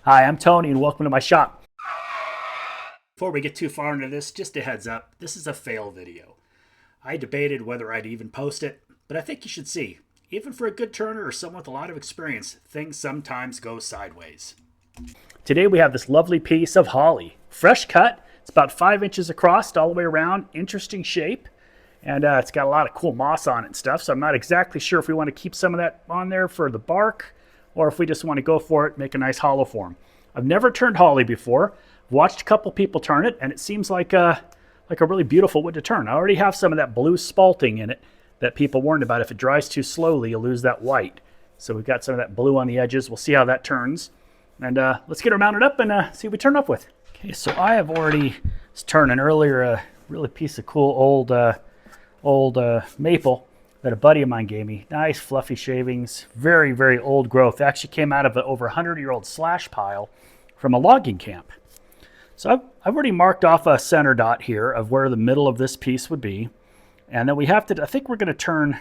Hi, I'm Tony and welcome to my shop. Before we get too far into this, just a heads up, this is a fail video. I debated whether I'd even post it, but I think you should see. Even for a good turner or someone with a lot of experience, things sometimes go sideways. Today we have this lovely piece of holly. Fresh cut, it's about 5 inches across all the way around, interesting shape. And it's got a lot of cool moss on it and stuff, so I'm not exactly sure if we want to keep some of that on there for the bark or if we just want to go for it, make a nice hollow form. I've never turned holly before. I've watched a couple people turn it, and it seems like a really beautiful wood to turn. I already have some of that blue spalting in it that people warned about. If it dries too slowly, you'll lose that white. So we've got some of that blue on the edges. We'll see how that turns. And let's get her mounted up and see what we turn up with. Okay, so I have already turned earlier a really piece of cool old maple that a buddy of mine gave me. Nice fluffy shavings, very, very old growth. It actually came out of an over 100-year-old slash pile from a logging camp. So I've already marked off a center dot here of where the middle of this piece would be. And then we have to, I think we're going to turn,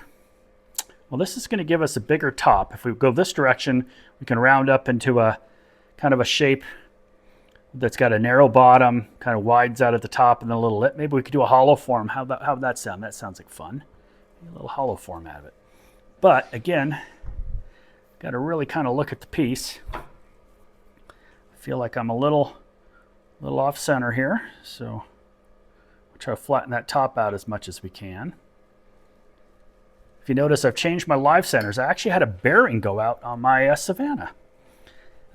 well, this is going to give us a bigger top. If we go this direction, we can round up into a kind of a shape that's got a narrow bottom, kind of widens out at the top and then a little lip. Maybe we could do a hollow form. How'd that sound? That sounds like fun. A little hollow form out of it. But again, got to really kind of look at the piece. I feel like I'm a little off center here, so we'll try to flatten that top out as much as we can. If you notice, I've changed my live centers. I actually had a bearing go out on my Savannah.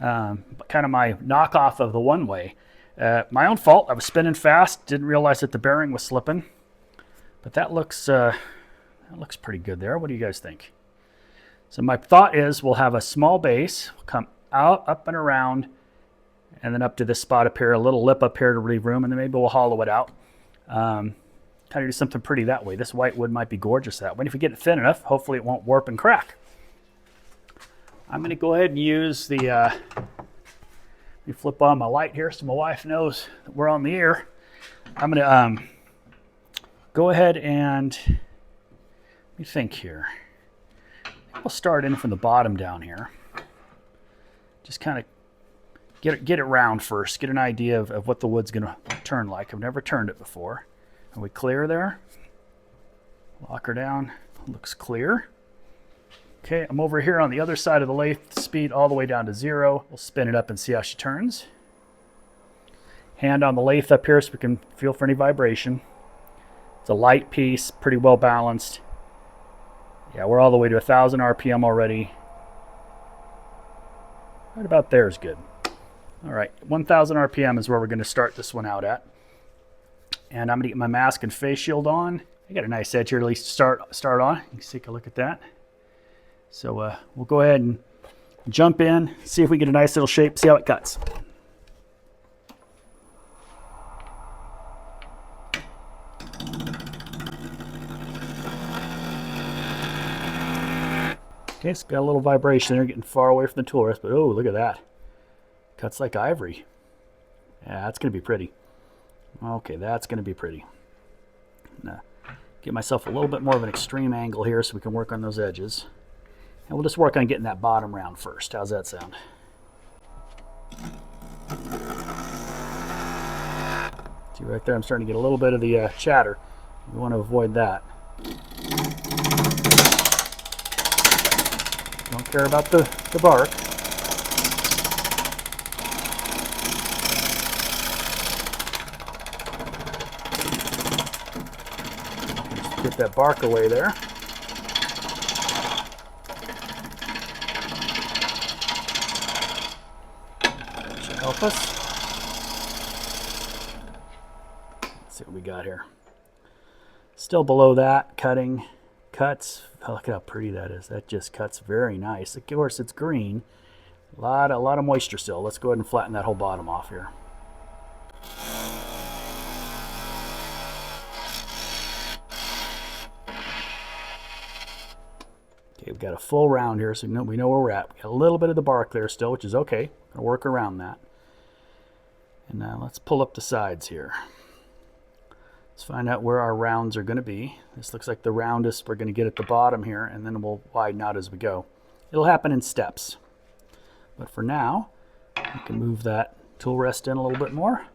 Kind of my knockoff of the one-way. My own fault. I was spinning fast, didn't realize that the bearing was slipping. But that looks pretty good there. What do you guys think? So my thought is we'll have a small base, we'll come out, up and around, and then up to this spot up here, a little lip up here to leave room, and then maybe we'll hollow it out. Kind of do something pretty that way. This white wood might be gorgeous that way. If we get it thin enough, hopefully it won't warp and crack. I'm going to go ahead and use the, let me flip on my light here so my wife knows that we're on the air. I'm going to go ahead and, let me think here. We'll start in from the bottom down here. Just kind of get it round first, get an idea of what the wood's going to turn like. I've never turned it before. Are we clear there? Lock her down. Looks clear. Okay, I'm over here on the other side of the lathe, speed all the way down to 0. We'll spin it up and see how she turns. Hand on the lathe up here so we can feel for any vibration. It's a light piece, pretty well balanced. Yeah, we're all the way to 1,000 RPM already. Right about there is good. All right, 1,000 RPM is where we're going to start this one out at. And I'm going to get my mask and face shield on. I got a nice edge here to at least start on. You can take a look at that. So we'll go ahead and jump in, see if we get a nice little shape, see how it cuts. Okay, it's got a little vibration there, getting far away from the tool rest, but oh, look at that. Cuts like ivory. Yeah, that's going to be pretty. Okay, that's going to be pretty. Now, get myself a little bit more of an extreme angle here so we can work on those edges. And we'll just work on getting that bottom round first. How's that sound? See right there, I'm starting to get a little bit of the chatter. We want to avoid that. Don't care about the bark. Just get that bark away there. Should help us. Let's see what we got here. Still below that, cuts. Oh, look at how pretty that is. That just cuts very nice. Of course, it's green. A lot of moisture still. Let's go ahead and flatten that whole bottom off here. Okay, we've got a full round here, so we know where we're at. We got a little bit of the bark there still, which is okay. We're gonna work around that. And now let's pull up the sides here. Let's find out where our rounds are going to be. This looks like the roundest we're going to get at the bottom here, and then we'll widen out as we go. It'll happen in steps. But for now, You can move that tool rest in a little bit more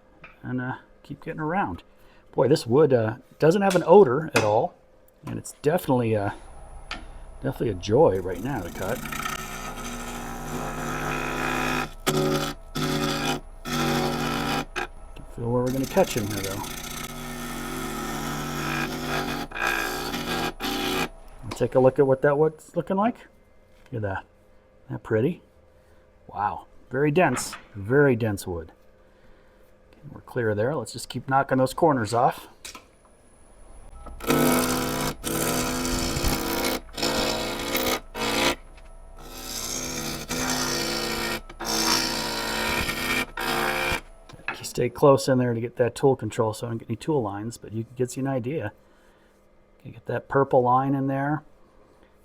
and keep getting around. Boy, this wood doesn't have an odor at all, and it's definitely a joy right now to cut. Can feel where we're going to catch him here, though. Take a look at what that wood's looking like. Look at that. Isn't that pretty? Wow. Very dense wood. Okay, we're clear there. Let's just keep knocking those corners off. You stay close in there to get that tool control so I don't get any tool lines, but you get you an idea. You get that purple line in there.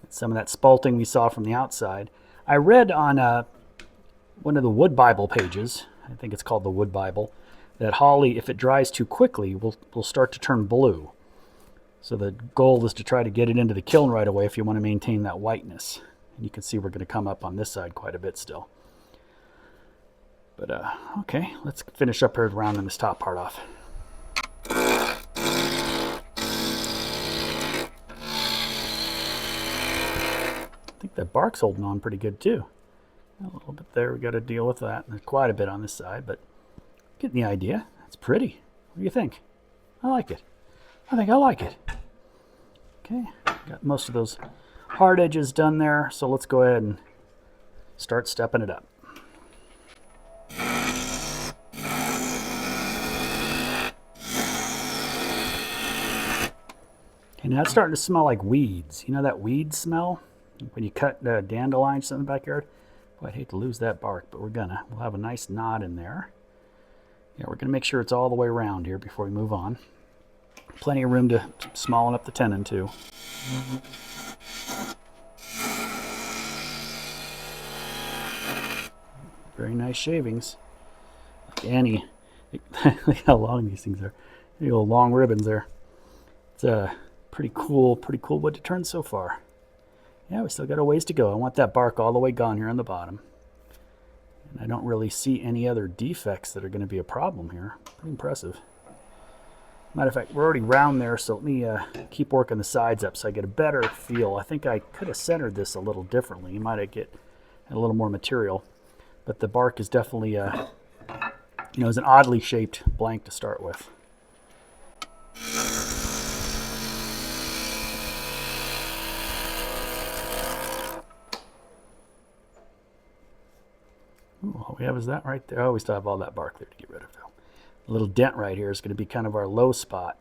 Some of that spalting we saw from the outside. I read on one of the Wood Bible pages, I think it's called the Wood Bible, that holly, if it dries too quickly, will start to turn blue. So the goal is to try to get it into the kiln right away if you want to maintain that whiteness. And you can see we're going to come up on this side quite a bit still. But okay, let's finish up here rounding this top part off. I think that bark's holding on pretty good too. A little bit there, we got to deal with that. There's quite a bit on this side, but getting the idea. It's pretty. What do you think? I like it. I think I like it. Okay, got most of those hard edges done there, so let's go ahead and start stepping it up. Okay, now it's starting to smell like weeds. You know that weed smell? When you cut dandelions in the backyard? Boy, I'd hate to lose that bark, but we'll have a nice knot in there. Yeah, we're gonna make sure it's all the way around here before we move on. Plenty of room to smallen up the tenon too. Very nice shavings. Like Annie, look how long these things are. The old long ribbons there. It's a pretty cool wood to turn so far. Yeah, we still got a ways to go. I want that bark all the way gone here on the bottom. And I don't really see any other defects that are going to be a problem here. Pretty impressive. Matter of fact, we're already round there, so let me keep working the sides up so I get a better feel. I think I could have centered this a little differently. You might have get a little more material. But the bark is definitely, is an oddly shaped blank to start with. Ooh, all we have is that right there. Oh, we still have all that bark there to get rid of, though. A little dent right here is going to be kind of our low spot.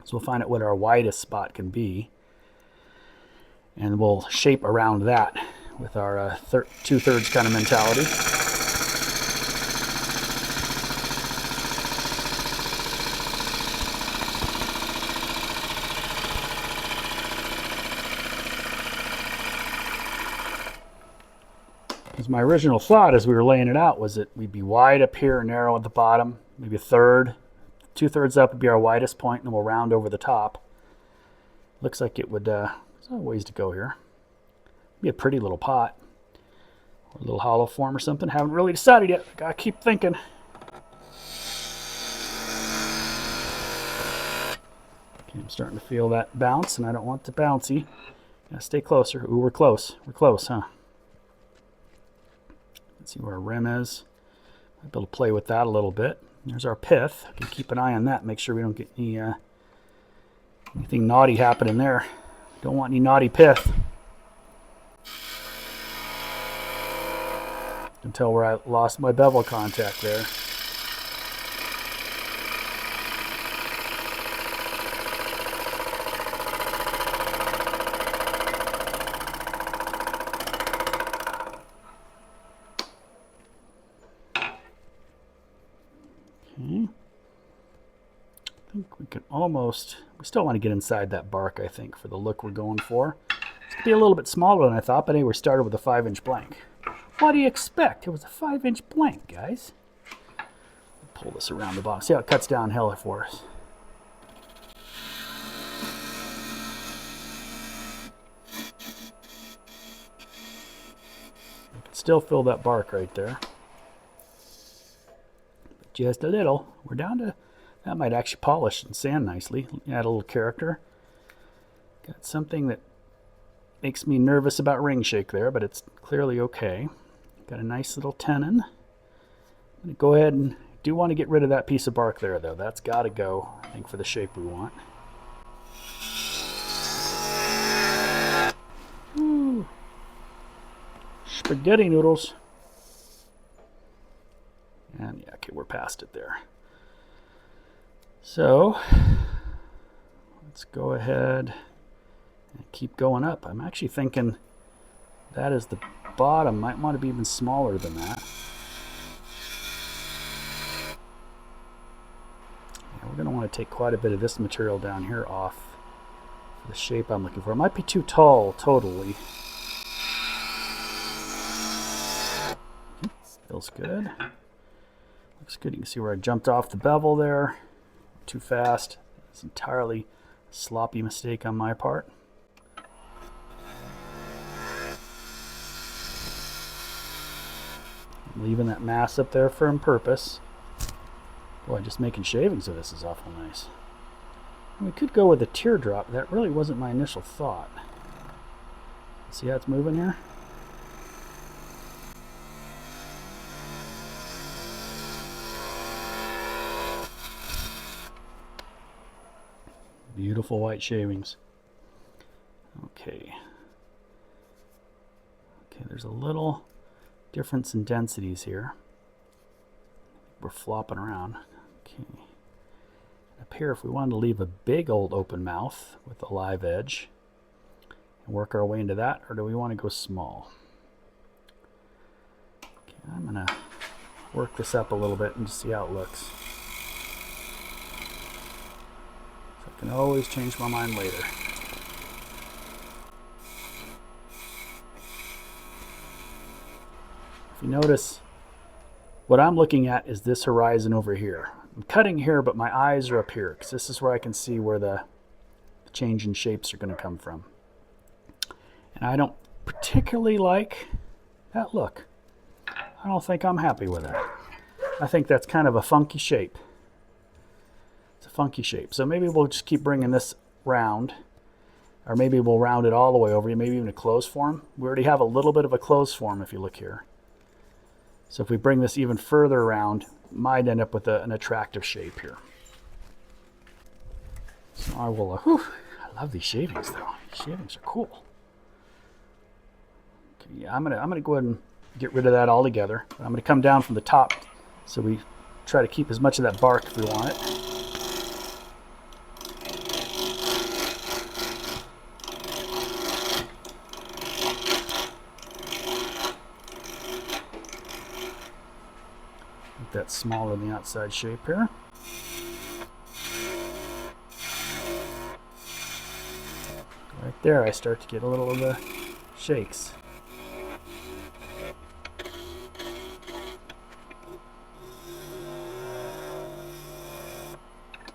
So we'll find out what our widest spot can be. And we'll shape around that with our 2/3 kind of mentality. Because my original thought as we were laying it out was that we'd be wide up here and narrow at the bottom, maybe a third. 2/3 up would be our widest point, and then we'll round over the top. Looks like it would, there's a ways to go here. Be a pretty little pot. Or a little hollow form or something. Haven't really decided yet. Gotta keep thinking. Okay, I'm starting to feel that bounce, and I don't want the bouncy. Gotta stay closer. Ooh, we're close. We're close, huh? Let's see where our rim is. I'll be able to play with that a little bit. There's our pith. I can keep an eye on that. Make sure we don't get any anything naughty happening there. Don't want any naughty pith. You can tell where I lost my bevel contact there. Okay. I think we can almost, we still want to get inside that bark, I think, for the look we're going for. It's going to be a little bit smaller than I thought, but anyway, we started with a 5-inch blank. What do you expect? It was a 5-inch blank, guys. Pull this around the bottom. See how it cuts downhill for us. You can still feel that bark right there. Just a little. We're down to, that might actually polish and sand nicely. Add a little character. Got something that makes me nervous about ring shake there, but it's clearly okay. Got a nice little tenon. I'm going to go ahead and do want to get rid of that piece of bark there, though. That's got to go, I think, for the shape we want. Woo. Spaghetti noodles. And yeah, okay, we're past it there. So let's go ahead and keep going up. I'm actually thinking that is the bottom. Might want to be even smaller than that. Yeah, we're going to want to take quite a bit of this material down here off for the shape I'm looking for. It might be too tall totally. Feels good. Looks good. You can see where I jumped off the bevel there. Too fast. It's entirely a sloppy mistake on my part. I'm leaving that mass up there for on purpose. Boy, just making shavings of this is awful nice. And we could go with a teardrop. That really wasn't my initial thought. See how it's moving here? Beautiful white shavings. Okay. Okay, there's a little difference in densities here. We're flopping around. Okay. Up here, if we wanted to leave a big old open mouth with a live edge and work our way into that, or do we want to go small? Okay, I'm going to work this up a little bit and just see how it looks. Can always change my mind later. If you notice, what I'm looking at is this horizon over here. I'm cutting here, but my eyes are up here because this is where I can see where the change in shapes are going to come from. And I don't particularly like that look. I don't think I'm happy with that. I think that's kind of a funky shape. Funky shape. So maybe we'll just keep bringing this round, or maybe we'll round it all the way over, maybe even a closed form. We already have a little bit of a closed form if you look here. So if we bring this even further around, might end up with an attractive shape here. So I will, I love these shavings though. These shavings are cool. Okay, yeah, I'm gonna go ahead and get rid of that altogether. I'm gonna come down from the top so we try to keep as much of that bark if we want it. That's smaller than the outside shape here. Right there I start to get a little of the shakes.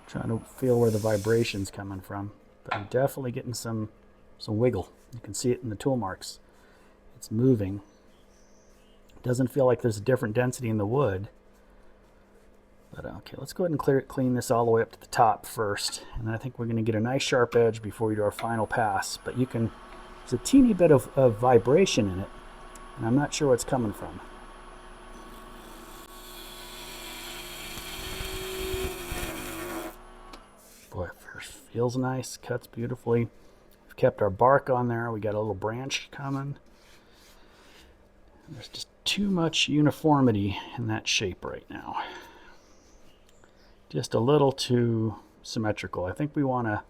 Trying to feel where the vibration's coming from. But I'm definitely getting some wiggle. You can see it in the tool marks. It's moving. It doesn't feel like there's a different density in the wood. But okay, let's go ahead and clean this all the way up to the top first. And I think we're going to get a nice sharp edge before we do our final pass. But there's a teeny bit of vibration in it. And I'm not sure where it's coming from. Boy, it feels nice, cuts beautifully. We've kept our bark on there. We got a little branch coming. There's just too much uniformity in that shape right now. Just a little too symmetrical. I think we want to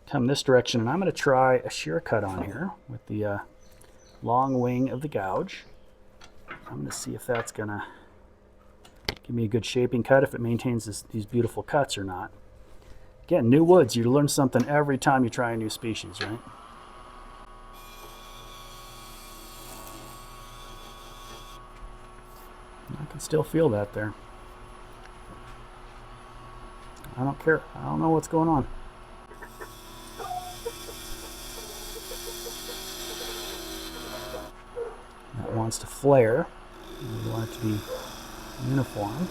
come this direction, and I'm going to try a shear cut on here with the long wing of the gouge. I'm going to see if that's going to give me a good shaping cut, if it maintains these beautiful cuts or not. Again, new woods, you learn something every time you try a new species, right? I can still feel that there. I don't care. I don't know what's going on. That wants to flare. We want it to be uniform.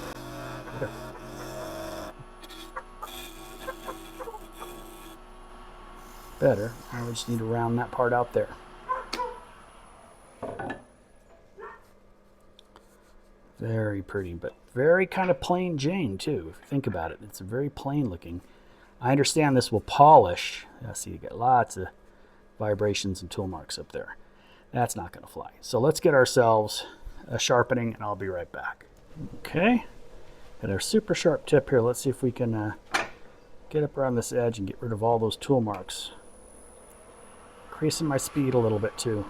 Better. I just need to round that part out there. Very pretty, but very kind of plain Jane too, if you think about it. It's very plain looking. I understand this will polish. See, you get lots of vibrations and tool marks up there. That's not going to fly. So let's get ourselves a sharpening, and I'll be right back. Okay, got our super sharp tip here. Let's see if we can get up around this edge and get rid of all those tool marks. Increasing my speed a little bit too.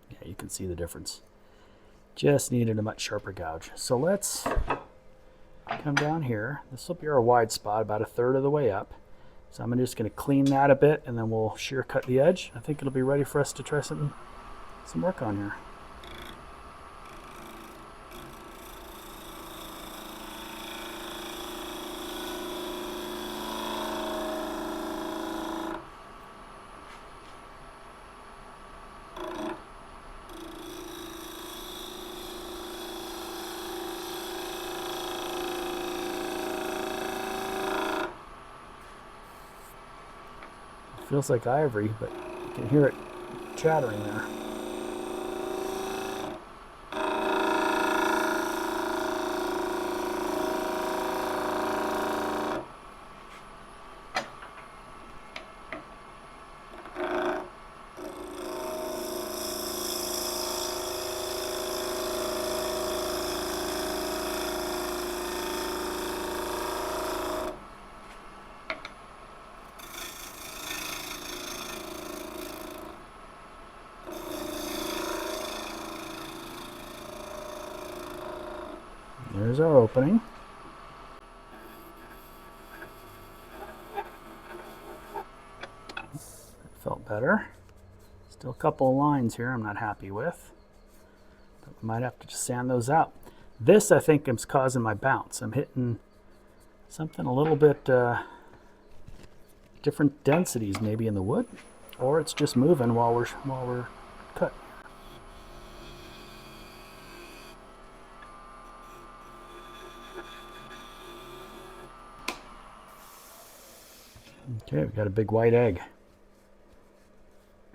Yeah, you can see the difference. Just needed a much sharper gouge. So let's come down here. This will be our wide spot, about 1/3 of the way up. So I'm just going to clean that a bit, and then we'll shear cut the edge. I think it'll be ready for us to try some work on here. Feels like ivory, but you can hear it chattering there. There's our opening. That felt better. Still a couple of lines here I'm not happy with, but we might have to just sand those out. This, I think, is causing my bounce. I'm hitting something a little bit different densities maybe in the wood, or it's just moving while we're cutting. Okay, we've got a big white egg.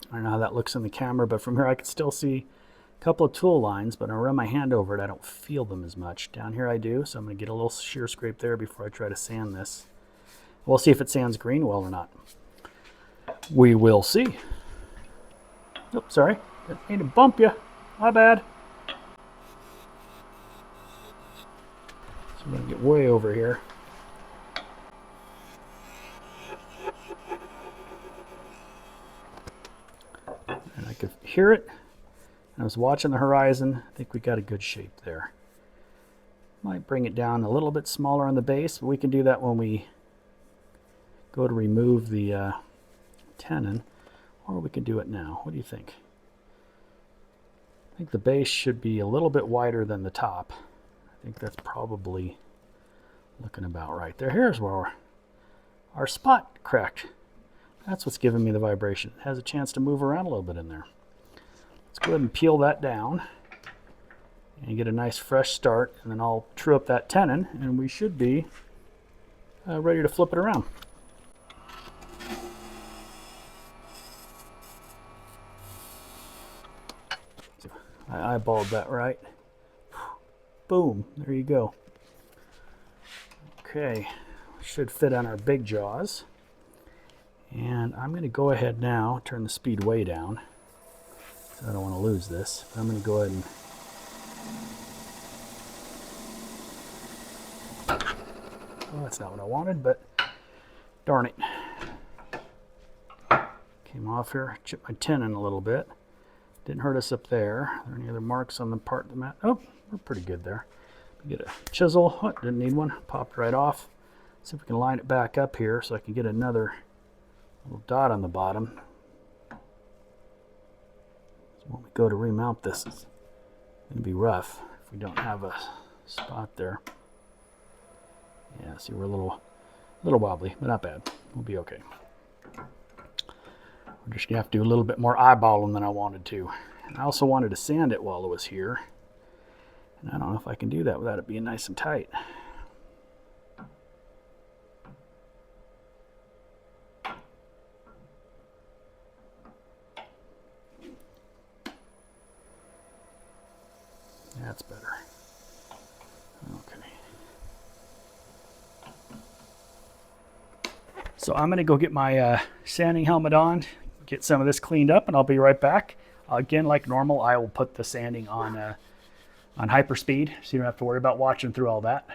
I don't know how that looks in the camera, but from here I can still see a couple of tool lines, but when I run my hand over it, I don't feel them as much. Down here I do, so I'm going to get a little shear scrape there before I try to sand this. We'll see if it sands green well or not. We will see. Oops, sorry. Didn't mean to bump you. My bad. So I'm going to get way over here. And I could hear it. I was watching the horizon. I think we got a good shape there. Might bring it down a little bit smaller on the base, but we can do that when we go to remove the tenon, or we can do it now. What do you think? I think the base should be a little bit wider than the top. I think that's probably looking about right there. Here's where our spot cracked. That's what's giving me the vibration. It has a chance to move around a little bit in there. Let's go ahead and peel that down and get a nice fresh start, and then I'll true up that tenon, and we should be ready to flip it around. I eyeballed that right. Boom, there you go. Okay, should fit on our big jaws. And I'm going to go ahead now, turn the speed way down. So I don't want to lose this. I'm going to go ahead and well, that's not what I wanted, but darn it. Came off here, chipped my tenon a little bit. Didn't hurt us up there. Are there any other marks on the part of the mat? Oh, we're pretty good there. Get a chisel. Oh, didn't need one. Popped right off. See if we can line it back up here so I can get another little dot on the bottom. So when we go to remount this, it's going to be rough if we don't have a spot there. Yeah, see, we're a little wobbly, but not bad. We'll be okay. We're just gonna have to do a little bit more eyeballing than I wanted to. And I also wanted to sand it while it was here. And I don't know if I can do that without it being nice and tight. That's better. Okay. So I'm going to go get my sanding helmet on, get some of this cleaned up, and I'll be right back. Again, like normal, I will put the sanding on hyper speed, so you don't have to worry about watching through all that.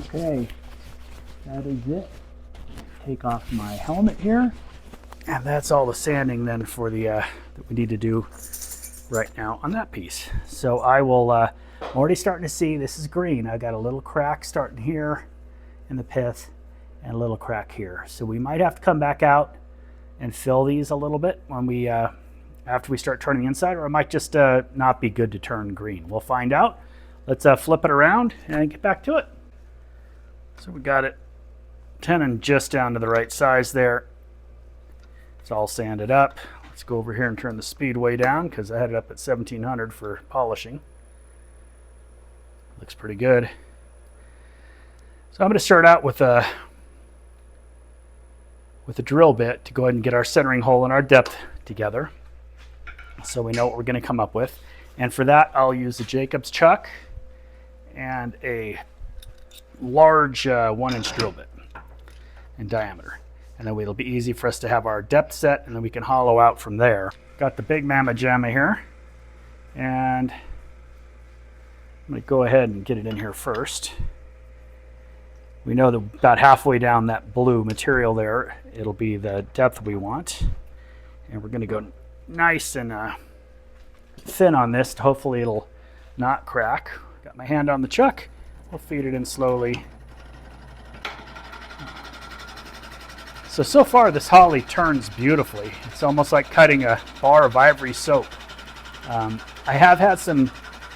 Okay, that is it. Take off my helmet here, and that's all the sanding then for the that we need to do right now on that piece. So I will. I'm already starting to see this is green. I got a little crack starting here in the pith, and a little crack here. So we might have to come back out and fill these a little bit when we after we start turning the inside, or it might just not be good to turn green. We'll find out. Let's flip it around and get back to it. So we got it tenon just down to the right size there. It's all sanded up. Let's go over here and turn the speed way down because I had it up at 1700 for polishing. Looks pretty good. So I'm going to start out with a drill bit to go ahead and get our centering hole and our depth together so we know what we're going to come up with. And for that, I'll use a Jacob's chuck and a large 1-inch drill bit in diameter, and then it'll be easy for us to have our depth set, and then we can hollow out from there. Got the big mamma jamma here, and I'm going to go ahead and get it in here first. We know that about halfway down that blue material there, it'll be the depth we want, and we're going to go nice and thin on this. Hopefully it'll not crack. Got my hand on the chuck. We'll feed it in slowly. So far this holly turns beautifully. It's almost like cutting a bar of ivory soap. I have had some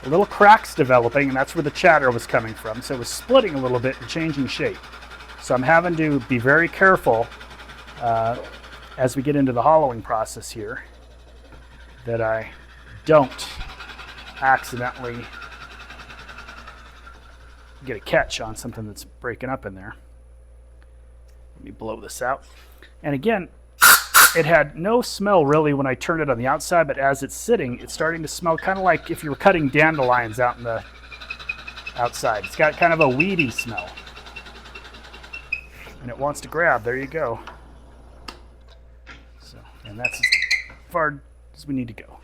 little cracks developing, and that's where the chatter was coming from. So it was splitting a little bit and changing shape. So I'm having to be very careful as we get into the hollowing process here that I don't accidentally get a catch on something that's breaking up in there. Let me blow this out. And again, it had no smell really when I turned it on the outside, but as it's sitting, it's starting to smell kind of like if you were cutting dandelions out in the outside. It's got kind of a weedy smell. And it wants to grab. There you go. So, and that's as far as we need to go.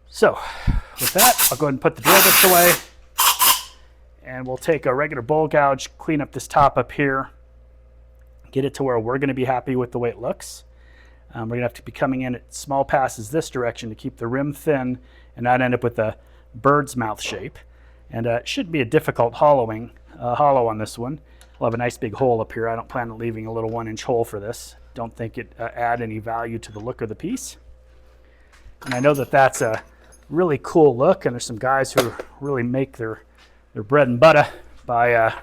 So, with that, I'll go ahead and put the drill bits away. And we'll take a regular bowl gouge, clean up this top up here, get it to where we're going to be happy with the way it looks. We're going to have to be coming in at small passes this direction to keep the rim thin and not end up with a bird's mouth shape. And it shouldn't be a difficult hollow on this one. We'll have a nice big hole up here. I don't plan on leaving a little 1-inch hole for this. Don't think it add any value to the look of the piece. And I know that that's a really cool look, and there's some guys who really make their bread and butter by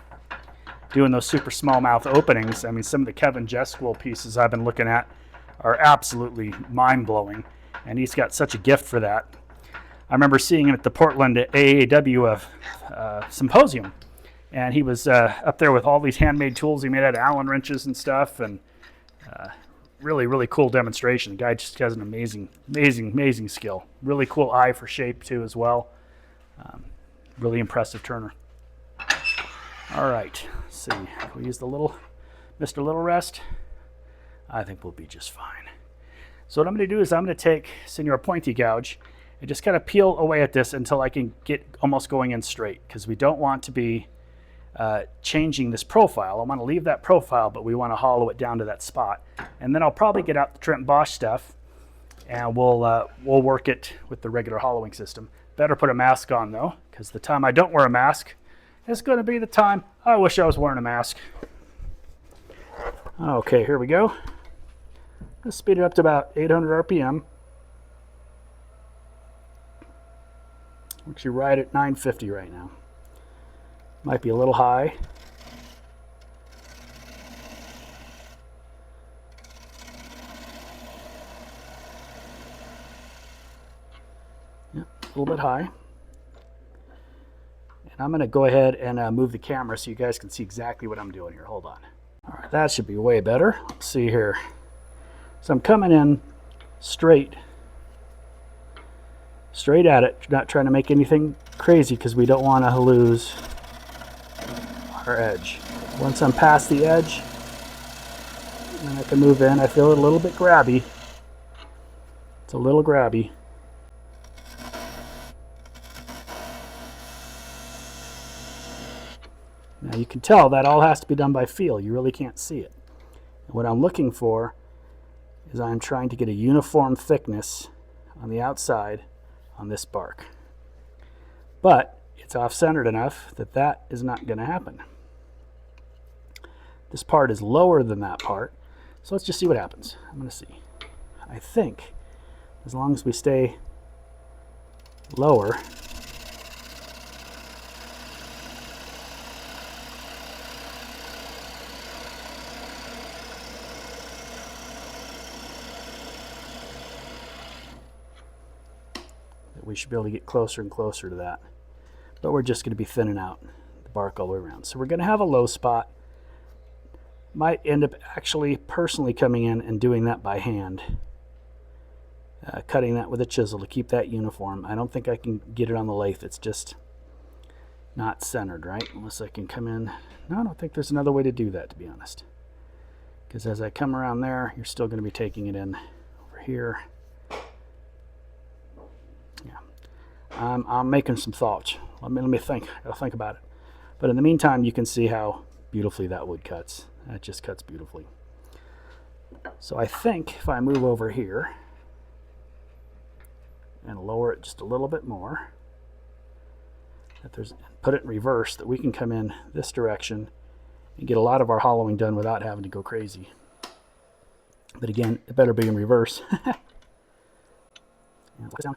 doing those super smallmouth openings. I mean, some of the Kevin Jesquill pieces I've been looking at are absolutely mind-blowing, and he's got such a gift for that. I remember seeing him at the Portland AAW symposium, and he was up there with all these handmade tools he made out of Allen wrenches and stuff, and really, really cool demonstration. The guy just has an amazing skill. Really cool eye for shape, too, as well. Really impressive turner. All right, let's see. We'll use the Mr. Little Rest. I think we'll be just fine. So what I'm going to do is I'm going to take Senor Pointy Gouge and just kind of peel away at this until I can get almost going in straight, because we don't want to be changing this profile. I want to leave that profile, but we want to hollow it down to that spot. And then I'll probably get out the Trent Bosch stuff, and we'll work it with the regular hollowing system. Better put a mask on though, because the time I don't wear a mask is going to be the time I wish I was wearing a mask. Okay, here we go. Let's speed it up to about 800 RPM. We're actually right at 950 right now. Might be a little high. Yeah, a little bit high. And I'm going to go ahead and move the camera so you guys can see exactly what I'm doing here. Hold on. All right, that should be way better. Let's see here. So I'm coming in straight at it, not trying to make anything crazy because we don't want to lose our edge. Once I'm past the edge, then I can move in. I feel it a little bit grabby. It's a little grabby. Now you can tell that all has to be done by feel. You really can't see it. And what I'm looking for is I'm trying to get a uniform thickness on the outside on this bark. But it's off-centered enough that that is not going to happen. This part is lower than that part, so let's just see what happens. I'm going to see. I think as long as we stay lower, we should be able to get closer and closer to that. But we're just going to be thinning out the bark all the way around. So we're going to have a low spot. Might end up actually personally coming in and doing that by hand. Cutting that with a chisel to keep that uniform. I don't think I can get it on the lathe. It's just not centered, right? Unless I can come in. No, I don't think there's another way to do that, to be honest. Because as I come around there, you're still going to be taking it in over here. I'm making some thoughts. Let me think. I'll think about it. But in the meantime, you can see how beautifully that wood cuts. It just cuts beautifully. So I think if I move over here and lower it just a little bit more, put it in reverse, that we can come in this direction and get a lot of our hollowing done without having to go crazy. But again, it better be in reverse. And look down.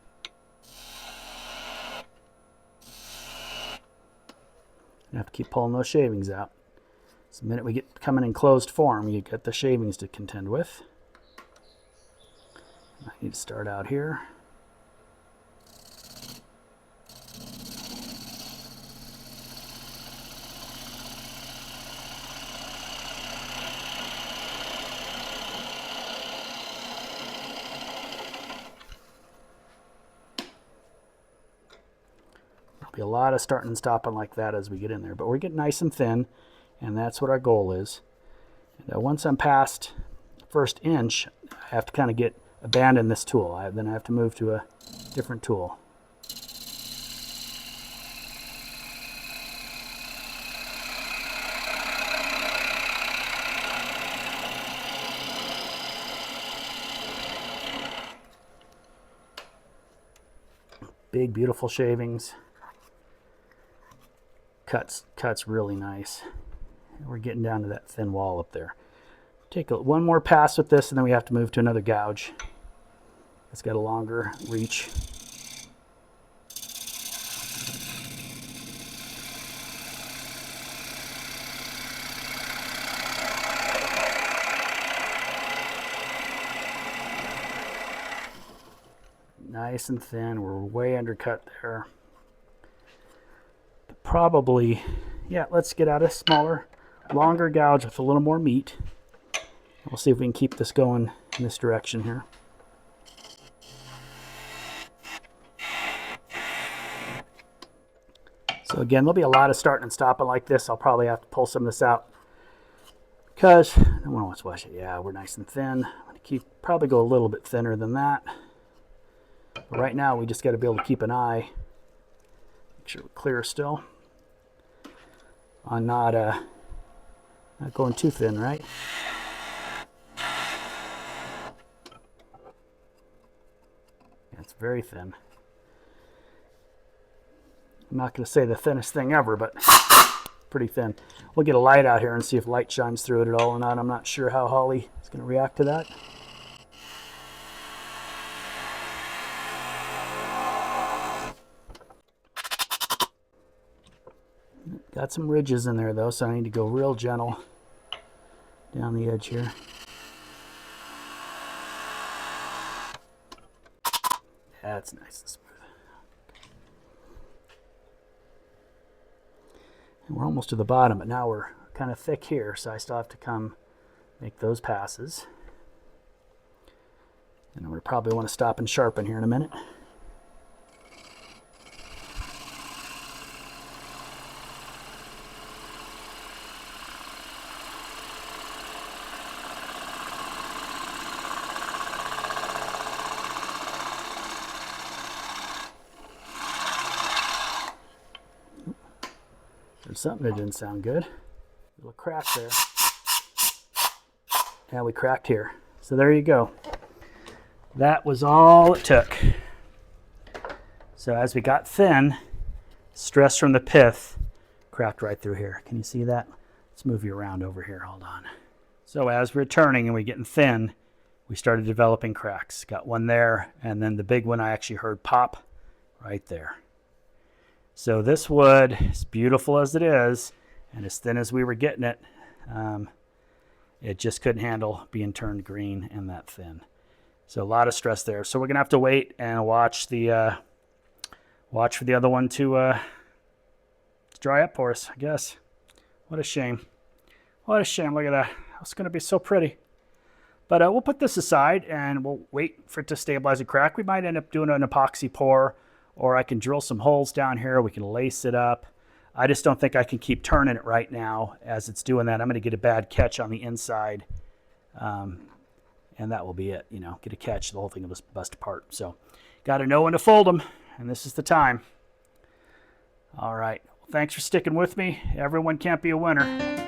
You have to keep pulling those shavings out. So the minute we get coming in closed form, you get the shavings to contend with. I need to start out here. Be a lot of starting and stopping like that as we get in there, but we're getting nice and thin, and that's what our goal is. And once I'm past the first inch, I have to kind of abandon this tool. Then I have to move to a different tool. Big, beautiful shavings. Cuts really nice. We're getting down to that thin wall up there. Take one more pass with this, and then we have to move to another gouge. It's got a longer reach. Nice and thin. We're way undercut there. Probably, yeah, let's get out a smaller, longer gouge with a little more meat. We'll see if we can keep this going in this direction here. So again, there'll be a lot of starting and stopping like this. I'll probably have to pull some of this out because I don't want to wash it. Yeah, we're nice and thin. I'm going to probably go a little bit thinner than that. But right now, we just got to be able to keep an eye. Make sure we're clear still. On not going too thin, right? Yeah, it's very thin. I'm not going to say the thinnest thing ever, but pretty thin. We'll get a light out here and see if light shines through it at all or not. I'm not sure how Holly is going to react to that. Got some ridges in there though, so I need to go real gentle down the edge here. That's nice and smooth. And we're almost to the bottom, but now we're kind of thick here, so I still have to come make those passes. And I'm going to probably want to stop and sharpen here in a minute. There's something that didn't sound good. A little crack there. And we cracked here. So there you go. That was all it took. So as we got thin, stress from the pith cracked right through here. Can you see that? Let's move you around over here. Hold on. So as we're turning and we're getting thin, we started developing cracks. Got one there, and then the big one I actually heard pop right there. So this wood, as beautiful as it is, and as thin as we were getting it, it just couldn't handle being turned green and that thin. So a lot of stress there. So we're gonna have to wait and watch the watch for the other one to dry up for us, I guess. What a shame. What a shame. Look at that. It's gonna be so pretty. But we'll put this aside and we'll wait for it to stabilize and crack. We might end up doing an epoxy pour, or I can drill some holes down here. We can lace it up. I just don't think I can keep turning it right now as it's doing that. I'm going to get a bad catch on the inside, and that will be it. You know, get a catch, the whole thing will bust apart. So got to know when to fold them, and this is the time. All right. Well, thanks for sticking with me. Everyone can't be a winner.